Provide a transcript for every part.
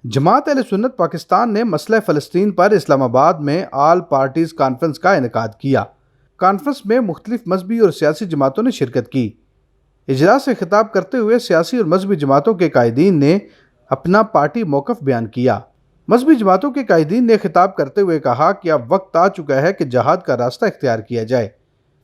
جماعت اہل سنت پاکستان نے مسئلہ فلسطین پر اسلام آباد میں آل پارٹیز کانفرنس کا انعقاد کیا۔ کانفرنس میں مختلف مذہبی اور سیاسی جماعتوں نے شرکت کی۔ اجلاس سے خطاب کرتے ہوئے سیاسی اور مذہبی جماعتوں کے قائدین نے اپنا پارٹی موقف بیان کیا۔ مذہبی جماعتوں کے قائدین نے خطاب کرتے ہوئے کہا کہ اب وقت آ چکا ہے کہ جہاد کا راستہ اختیار کیا جائے۔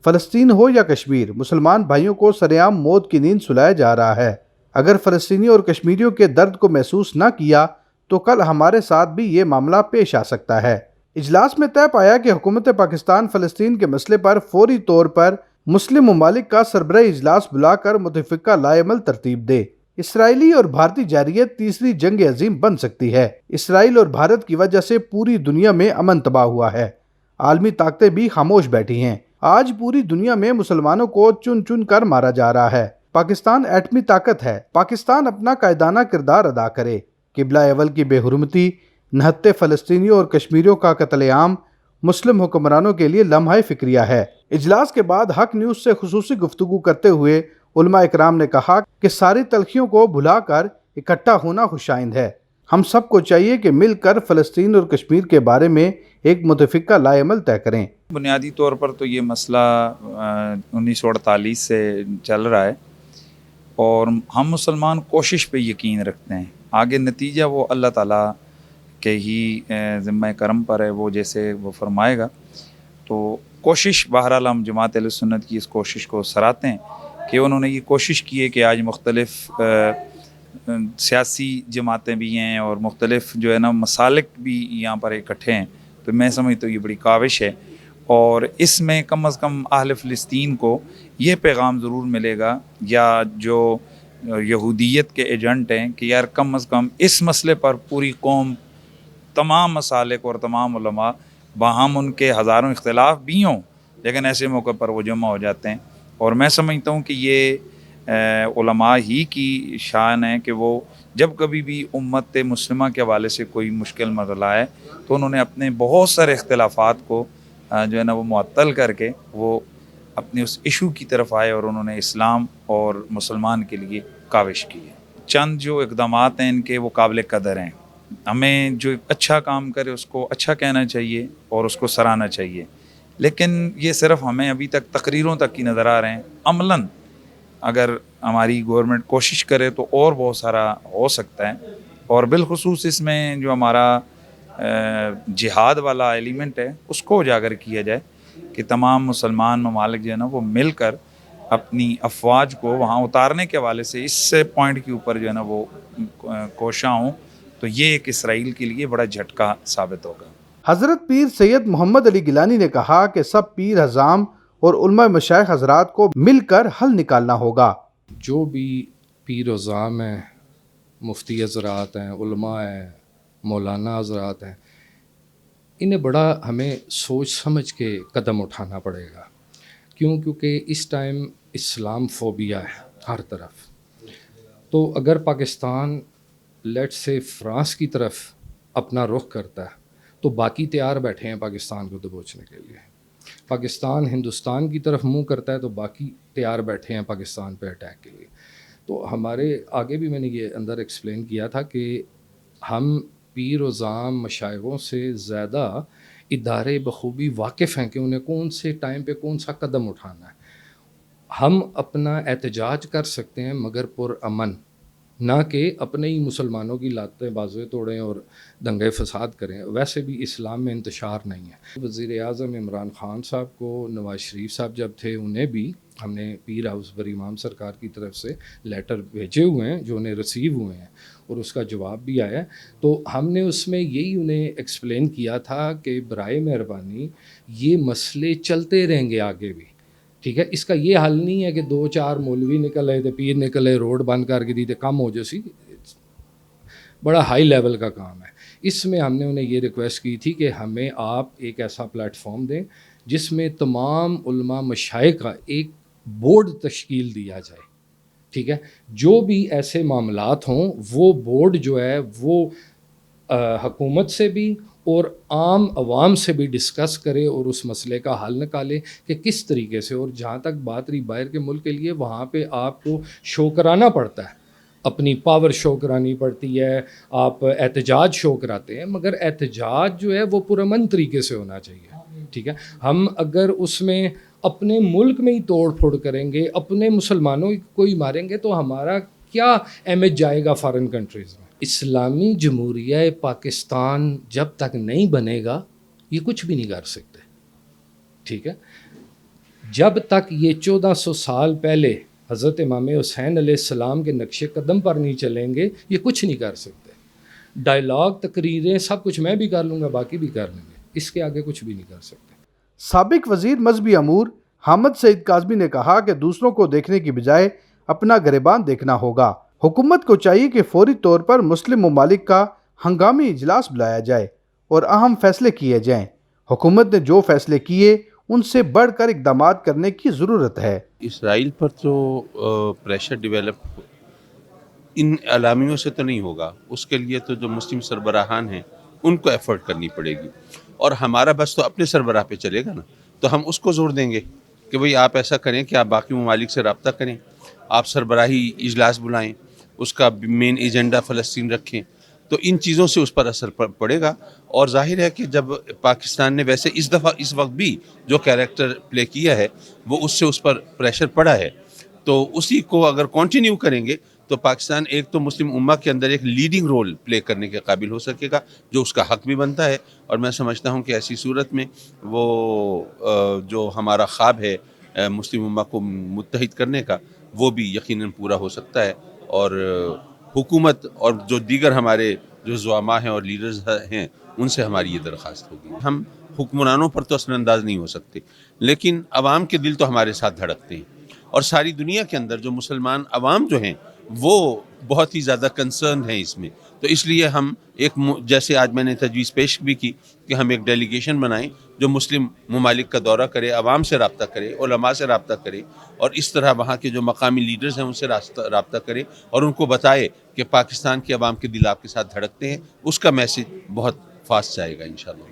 فلسطین ہو یا کشمیر، مسلمان بھائیوں کو سرعام موت کی نیند سلایا جا رہا ہے۔ اگر فلسطینی اور کشمیریوں کے درد کو محسوس نہ کیا تو کل ہمارے ساتھ بھی یہ معاملہ پیش آ سکتا ہے۔ اجلاس میں طے پایا کہ حکومت پاکستان فلسطین کے مسئلے پر فوری طور پر مسلم ممالک کا سربراہی اجلاس بلا کر متفقہ لائحہ عمل ترتیب دے۔ اسرائیلی اور بھارتی جارحیت تیسری جنگ عظیم بن سکتی ہے۔ اسرائیل اور بھارت کی وجہ سے پوری دنیا میں امن تباہ ہوا ہے۔ عالمی طاقتیں بھی خاموش بیٹھی ہیں۔ آج پوری دنیا میں مسلمانوں کو چن چن کر مارا جا رہا ہے۔ پاکستان ایٹمی طاقت ہے۔ پاکستان اپنا قائدانہ کردار ادا کرے۔ قبلہ اول کی بے حرمتی، نہتے فلسطینیوں اور کشمیریوں کا قتل عام مسلم حکمرانوں کے لیے لمحہ فکریہ ہے۔ اجلاس کے بعد حق نیوز سے خصوصی گفتگو کرتے ہوئے علماء اکرام نے کہا کہ ساری تلخیوں کو بھلا کر اکٹھا ہونا خوشائند ہے۔ ہم سب کو چاہیے کہ مل کر فلسطین اور کشمیر کے بارے میں ایک متفقہ لائحہ عمل طے کریں۔ بنیادی طور پر تو یہ مسئلہ 1948 سے چل رہا ہے اور ہم مسلمان کوشش پہ یقین رکھتے ہیں۔ آگے نتیجہ وہ اللہ تعالیٰ کے ہی ذمہ کرم پر ہے، وہ جیسے وہ فرمائے گا۔ تو کوشش بہرحال ہم جماعت اہل سنت کی اس کوشش کو سراہتے ہیں کہ انہوں نے یہ کوشش کی ہے کہ آج مختلف سیاسی جماعتیں بھی ہیں اور مختلف جو ہے نا مسالک بھی یہاں پر اکٹھے ہیں۔ تو میں سمجھتا ہوں یہ بڑی کاوش ہے اور اس میں کم از کم اہل فلسطین کو یہ پیغام ضرور ملے گا، یا جو یہودیت کے ایجنٹ ہیں، کہ یار کم از کم اس مسئلے پر پوری قوم، تمام مسالک اور تمام علماء باہم، ان کے ہزاروں اختلاف بھی ہوں لیکن ایسے موقع پر وہ جمع ہو جاتے ہیں۔ اور میں سمجھتا ہوں کہ یہ علماء ہی کی شان ہے کہ وہ جب کبھی بھی امت مسلمہ کے حوالے سے کوئی مشکل مسئلہ ہے تو انہوں نے اپنے بہت سارے اختلافات کو جو ہے نا وہ معطل کر کے وہ اپنے اس ایشو کی طرف آئے اور انہوں نے اسلام اور مسلمان کے لیے کاوش کی ہے۔ چند جو اقدامات ہیں ان کے وہ قابل قدر ہیں۔ ہمیں جو اچھا کام کرے اس کو اچھا کہنا چاہیے اور اس کو سراہنا چاہیے، لیکن یہ صرف ہمیں ابھی تک تقریروں تک ہی نظر آ رہے ہیں۔ عملاً اگر ہماری گورنمنٹ کوشش کرے تو اور بہت سارا ہو سکتا ہے، اور بالخصوص اس میں جو ہمارا جہاد والا ایلیمنٹ ہے اس کو اجاگر کیا جائے کہ تمام مسلمان ممالک جو ہے نا وہ مل کر اپنی افواج کو وہاں اتارنے کے حوالے سے اس پوائنٹ کے اوپر جو ہے نا وہ کوشاں ہوں، تو یہ ایک اسرائیل کے لیے بڑا جھٹکا ثابت ہوگا۔ حضرت پیر سید محمد علی گیلانی نے کہا کہ سب پیر حضام اور علماء مشائخ حضرات کو مل کر حل نکالنا ہوگا۔ جو بھی پیر حضام ہیں، مفتی حضرات ہیں، علماء ہیں، مولانا حضرات ہیں، انہیں بڑا ہمیں سوچ سمجھ کے قدم اٹھانا پڑے گا۔ کیونکہ اس ٹائم اسلام فوبیا ہے ہر طرف۔ تو اگر پاکستان لیٹ سے فرانس کی طرف اپنا رخ کرتا ہے تو باقی تیار بیٹھے ہیں پاکستان کو دبوچنے کے لیے۔ پاکستان ہندوستان کی طرف منہ کرتا ہے تو باقی تیار بیٹھے ہیں پاکستان پہ اٹیک کے لیے۔ تو ہمارے آگے بھی میں نے یہ اندر ایکسپلین کیا تھا کہ ہم پیر و زام مشائخوں سے زیادہ ادارے بخوبی واقف ہیں کہ انہیں کون سے ٹائم پہ کون سا قدم اٹھانا ہے۔ ہم اپنا احتجاج کر سکتے ہیں مگر پر امن، نہ کہ اپنے ہی مسلمانوں کی لاتیں بازویں توڑیں اور دنگے فساد کریں۔ ویسے بھی اسلام میں انتشار نہیں ہے۔ وزیر اعظم عمران خان صاحب کو نواز شریف صاحب جب تھے انہیں بھی ہم نے پیر ہاؤس بر امام سرکار کی طرف سے لیٹر بھیجے ہوئے ہیں جو انہیں ریسیو ہوئے ہیں اور اس کا جواب بھی آیا ہے۔ تو ہم نے اس میں یہی انہیں ایکسپلین کیا تھا کہ برائے مہربانی یہ مسئلے چلتے رہیں گے آگے بھی، ٹھیک ہے۔ اس کا یہ حل نہیں ہے کہ 2-4 مولوی نکل آئے تھے، پیر نکلے، روڈ بند کر کے دیتے کم ہو جیسی، بڑا ہائی لیول کا کام ہے۔ اس میں ہم نے انہیں یہ ریکویسٹ کی تھی کہ ہمیں آپ ایک ایسا پلیٹ فارم دیں جس میں تمام علماء مشائخ کا ایک بورڈ تشکیل دیا جائے، ٹھیک ہے۔ جو بھی ایسے معاملات ہوں وہ بورڈ جو ہے وہ حکومت سے بھی اور عام عوام سے بھی ڈسکس کرے اور اس مسئلے کا حل نکالے کہ کس طریقے سے۔ اور جہاں تک بات رہی باہر کے ملک کے لیے، وہاں پہ آپ کو شو کرانا پڑتا ہے۔ اپنی پاور شو کرانی پڑتی ہے, آپ احتجاج شو کراتے ہیں, مگر احتجاج جو ہے وہ پرامن طریقے سے ہونا چاہیے. ٹھیک ہے, ہم اگر اس میں اپنے ملک میں ہی توڑ پھوڑ کریں گے, اپنے مسلمانوں کو ہی ماریں گے, تو ہمارا کیا امیج جائے گا فارن کنٹریز میں. اسلامی جمہوریہ پاکستان جب تک نہیں بنے گا یہ کچھ بھی نہیں کر سکتے. ٹھیک ہے, جب تک یہ 1400 سال پہلے حضرت امام حسین علیہ السلام کے نقش قدم پر نہیں چلیں گے یہ کچھ نہیں کر سکتے. ڈائلاگ, تقریریں, سب کچھ میں بھی کر لوں گا, باقی بھی کر لیں گے, اس کے آگے کچھ بھی نہیں کر سکتے. سابق وزیر مذہبی امور حامد سعید کاظمی نے کہا کہ دوسروں کو دیکھنے کی بجائے اپنا گریبان دیکھنا ہوگا. حکومت کو چاہیے کہ فوری طور پر مسلم ممالک کا ہنگامی اجلاس بلایا جائے اور اہم فیصلے کیے جائیں. حکومت نے جو فیصلے کیے ان سے بڑھ کر اقدامات کرنے کی ضرورت ہے. اسرائیل پر تو پریشر ڈیولپ ان اعلامیوں سے تو نہیں ہوگا, اس کے لیے تو جو مسلم سربراہان ہیں ان کو ایفرٹ کرنی پڑے گی, اور ہمارا بس تو اپنے سربراہ پہ چلے گا نا, تو ہم اس کو زور دیں گے کہ بھئی آپ ایسا کریں کہ آپ باقی ممالک سے رابطہ کریں, آپ سربراہی اجلاس بلائیں, اس کا مین ایجنڈا فلسطین رکھیں, تو ان چیزوں سے اس پر اثر پڑے گا. اور ظاہر ہے کہ جب پاکستان نے ویسے اس دفعہ اس وقت بھی جو کیریکٹر پلے کیا ہے وہ اس پر پریشر پڑا ہے, تو اسی کو اگر کنٹینیو کریں گے تو پاکستان ایک تو مسلم امہ کے اندر ایک لیڈنگ رول پلے کرنے کے قابل ہو سکے گا, جو اس کا حق بھی بنتا ہے. اور میں سمجھتا ہوں کہ ایسی صورت میں وہ جو ہمارا خواب ہے مسلم امہ کو متحد کرنے کا, وہ بھی یقیناً پورا ہو سکتا ہے. اور حکومت اور جو دیگر ہمارے جو زعماء ہیں اور لیڈرز ہیں ان سے ہماری یہ درخواست ہوگی. ہم حکمرانوں پر تو اثر انداز نہیں ہو سکتے, لیکن عوام کے دل تو ہمارے ساتھ دھڑکتے ہیں, اور ساری دنیا کے اندر جو مسلمان عوام جو ہیں وہ بہت ہی زیادہ کنسرن ہیں اس میں. تو اس لیے ہم ایک جیسے آج میں نے تجویز پیش بھی کی کہ ہم ایک ڈیلیگیشن بنائیں جو مسلم ممالک کا دورہ کرے, عوام سے رابطہ کرے, علماء سے رابطہ کرے, اور اس طرح وہاں کے جو مقامی لیڈرز ہیں ان سے رابطہ کرے اور ان کو بتائے کہ پاکستان کے عوام کے دل آپ کے ساتھ دھڑکتے ہیں. اس کا میسج بہت فاسٹ جائے گا انشاءاللہ.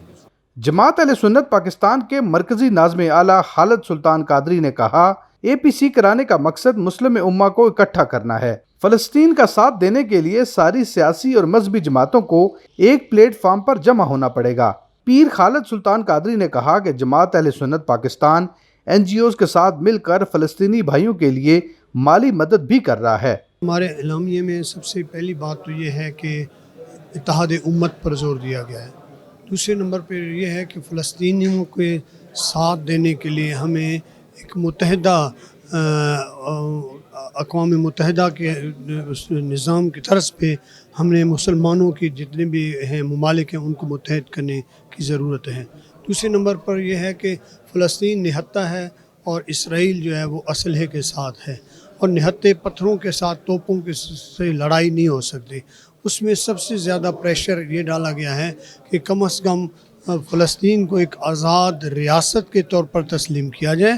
جماعت اہل سنت پاکستان کے مرکزی ناظم اعلیٰ خالد سلطان قادری نے کہا, APC کرانے کا مقصد مسلم امہ کو اکٹھا کرنا ہے. فلسطین کا ساتھ دینے کے لیے ساری سیاسی اور مذہبی جماعتوں کو ایک پلیٹ فارم پر جمع ہونا پڑے گا. پیر خالد سلطان قادری نے کہا کہ جماعت اہل سنت پاکستان NGOs کے ساتھ مل کر فلسطینی بھائیوں کے لیے مالی مدد بھی کر رہا ہے. ہمارے اعلامیے میں سب سے پہلی بات تو یہ ہے کہ اتحاد امت پر زور دیا گیا ہے. دوسرے نمبر پہ یہ ہے کہ فلسطینیوں کے ساتھ دینے کے لیے ہمیں ایک متحدہ اقوام متحدہ کے نظام کی طرز پہ ہم نے مسلمانوں کی جتنے بھی ہیں ممالک ہیں ان کو متحد کرنے کی ضرورت ہے. دوسرے نمبر پر یہ ہے کہ فلسطین نہتہ ہے اور اسرائیل جو ہے وہ اسلحے کے ساتھ ہے, اور نہتے پتھروں کے ساتھ توپوں کے سے لڑائی نہیں ہو سکتی. اس میں سب سے زیادہ پریشر یہ ڈالا گیا ہے کہ کم از کم فلسطین کو ایک آزاد ریاست کے طور پر تسلیم کیا جائے,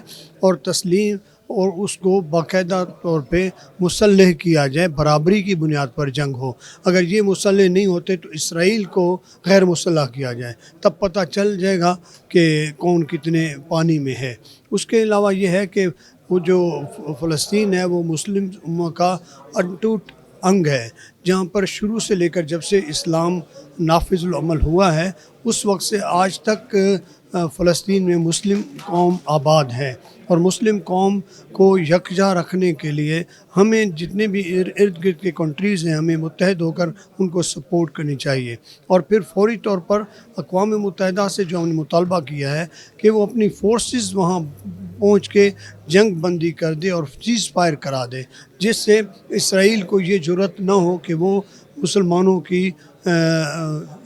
اور اس کو باقاعدہ طور پہ مسلح کیا جائے, برابری کی بنیاد پر جنگ ہو. اگر یہ مسلح نہیں ہوتے تو اسرائیل کو غیر مسلح کیا جائے, تب پتہ چل جائے گا کہ کون کتنے پانی میں ہے. اس کے علاوہ یہ ہے کہ وہ جو فلسطین ہے وہ مسلم امہ کا اٹوٹ انگ ہے, جہاں پر شروع سے لے کر جب سے اسلام نافذ العمل ہوا ہے اس وقت سے آج تک فلسطین میں مسلم قوم آباد ہے. اور مسلم قوم کو یکجا رکھنے کے لیے ہمیں جتنے بھی ارد گرد کے کنٹریز ہیں ہمیں متحد ہو کر ان کو سپورٹ کرنی چاہیے. اور پھر فوری طور پر اقوام متحدہ سے جو ہم نے مطالبہ کیا ہے کہ وہ اپنی فورسز وہاں پہنچ کے جنگ بندی کر دے اور سیز فائر کرا دے, جس سے اسرائیل کو یہ جرأت نہ ہو کہ وہ مسلمانوں کی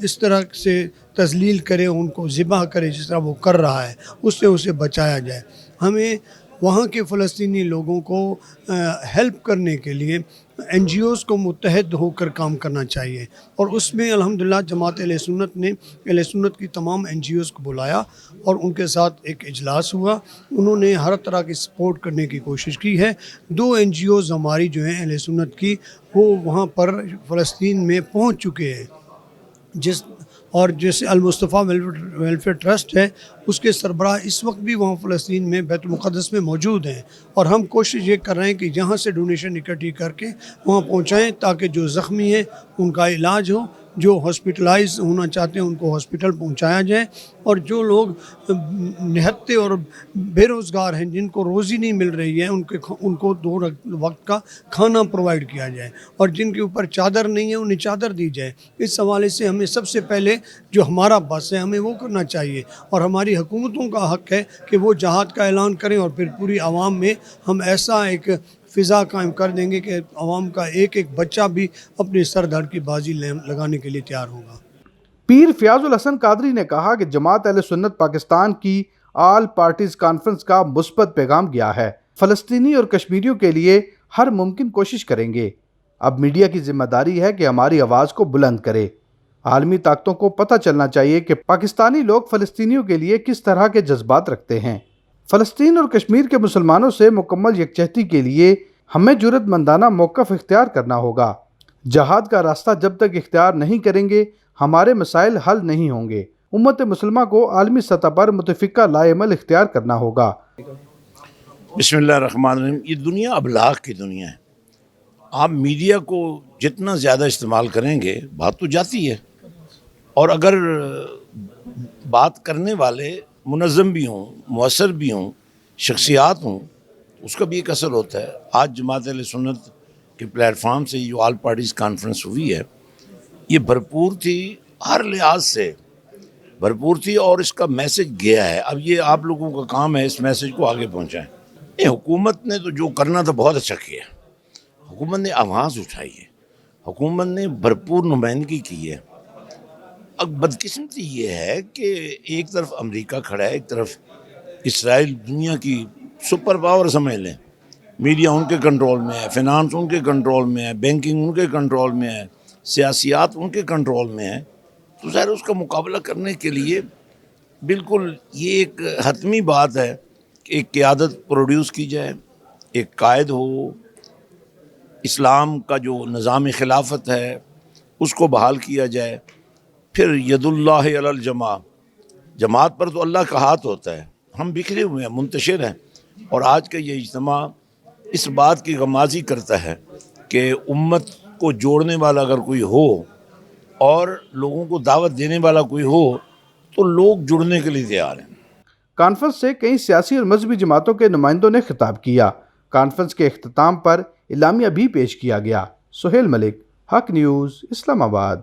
اس طرح سے تذلیل کرے, ان کو ذبح کرے جس طرح وہ کر رہا ہے, اس سے اسے بچایا جائے. ہمیں وہاں کے فلسطینی لوگوں کو ہیلپ کرنے کے لیے NGOs کو متحد ہو کر کام کرنا چاہیے, اور اس میں الحمدللہ جماعت اہل سنت نے اہل سنت کی تمام NGOs کو بلایا اور ان کے ساتھ ایک اجلاس ہوا. انہوں نے ہر طرح کی سپورٹ کرنے کی کوشش کی ہے. 2 NGOs ہماری جو ہیں اہل سنت کی وہ وہاں پر فلسطین میں پہنچ چکے ہیں, اور جیسے المصطفیٰ ویلفیئر ٹرسٹ ہے اس کے سربراہ اس وقت بھی وہاں فلسطین میں بیت المقدس میں موجود ہیں، اور ہم کوشش یہ کر رہے ہیں کہ یہاں سے ڈونیشن اکٹھی کر کے وہاں پہنچائیں تاکہ جو زخمی ہیں ان کا علاج ہو، جو ہاسپٹلائز ہونا چاہتے ہیں ان کو ہاسپٹل پہنچایا جائے، اور جو لوگ نہتے اور بے روزگار ہیں جن کو روزی نہیں مل رہی ہے ان کو 2 وقت کا کھانا پرووائڈ کیا جائے، اور جن کے اوپر چادر نہیں ہے انہیں چادر دی جائے۔ اس حوالے سے ہمیں سب سے پہلے جو ہمارا بس ہے ہمیں وہ کرنا چاہیے، اور ہماری حکومتوں کا حق ہے کہ وہ جہاد کا اعلان کریں، اور پھر پوری عوام میں ہم ایسا ایک فضا قائم کر دیں گے کہ عوام کا ایک ایک بچہ بھی اپنے سر دھڑ کی بازی لگانے کے لیے تیار ہوگا۔ پیر فیاض الحسن قادری نے کہا کہ جماعت اہل سنت پاکستان کی آل پارٹیز کانفرنس کا مثبت پیغام گیا ہے، فلسطینی اور کشمیریوں کے لیے ہر ممکن کوشش کریں گے۔ اب میڈیا کی ذمہ داری ہے کہ ہماری آواز کو بلند کرے۔ عالمی طاقتوں کو پتہ چلنا چاہیے کہ پاکستانی لوگ فلسطینیوں کے لیے کس طرح کے جذبات رکھتے ہیں۔ فلسطین اور کشمیر کے مسلمانوں سے مکمل یکجہتی کے لیے ہمیں جرأت مندانہ موقف اختیار کرنا ہوگا۔ جہاد کا راستہ جب تک اختیار نہیں کریں گے ہمارے مسائل حل نہیں ہوں گے۔ امت مسلمہ کو عالمی سطح پر متفقہ لائے عمل اختیار کرنا ہوگا۔ بسم اللہ الرحمن الرحیم۔ یہ دنیا ابلاغ کی دنیا ہے، آپ میڈیا کو جتنا زیادہ استعمال کریں گے بات تو جاتی ہے، اور اگر بات کرنے والے منظم بھی ہوں، مؤثر بھی ہوں، شخصیات ہوں، اس کا بھی ایک اثر ہوتا ہے۔ آج جماعت اہل سنت کے پلیٹ فارم سے جو آل پارٹیز کانفرنس ہوئی ہے یہ بھرپور تھی، ہر لحاظ سے بھرپور تھی، اور اس کا میسج گیا ہے۔ اب یہ آپ لوگوں کا کام ہے اس میسج کو آگے پہنچائیں۔ یہ حکومت نے تو جو کرنا تھا بہت اچھا کیا، حکومت نے آواز اٹھائی ہے، حکومت نے بھرپور نمائندگی کی ہے۔ اب بدقسمتی یہ ہے کہ ایک طرف امریکہ کھڑا ہے، ایک طرف اسرائیل، دنیا کی سپر پاور سمجھ لیں، میڈیا ان کے کنٹرول میں ہے، فینانس ان کے کنٹرول میں ہے، بینکنگ ان کے کنٹرول میں ہے، سیاسیات ان کے کنٹرول میں ہے، تو ظاہر اس کا مقابلہ کرنے کے لیے بالکل یہ ایک حتمی بات ہے کہ ایک قیادت پروڈیوس کی جائے، ایک قائد ہو، اسلام کا جو نظام خلافت ہے اس کو بحال کیا جائے، پھر ید اللہ علی الجماع، جماعت پر تو اللہ کا ہاتھ ہوتا ہے۔ ہم بکھرے ہوئے ہیں، منتشر ہیں، اور آج کا یہ اجتماع اس بات کی غمازی کرتا ہے کہ امت کو جوڑنے والا اگر کوئی ہو اور لوگوں کو دعوت دینے والا کوئی ہو تو لوگ جڑنے کے لیے تیار ہیں۔ کانفرنس سے کئی سیاسی اور مذہبی جماعتوں کے نمائندوں نے خطاب کیا۔ کانفرنس کے اختتام پر اعلامیہ بھی پیش کیا گیا۔ سہیل ملک، حق نیوز، اسلام آباد۔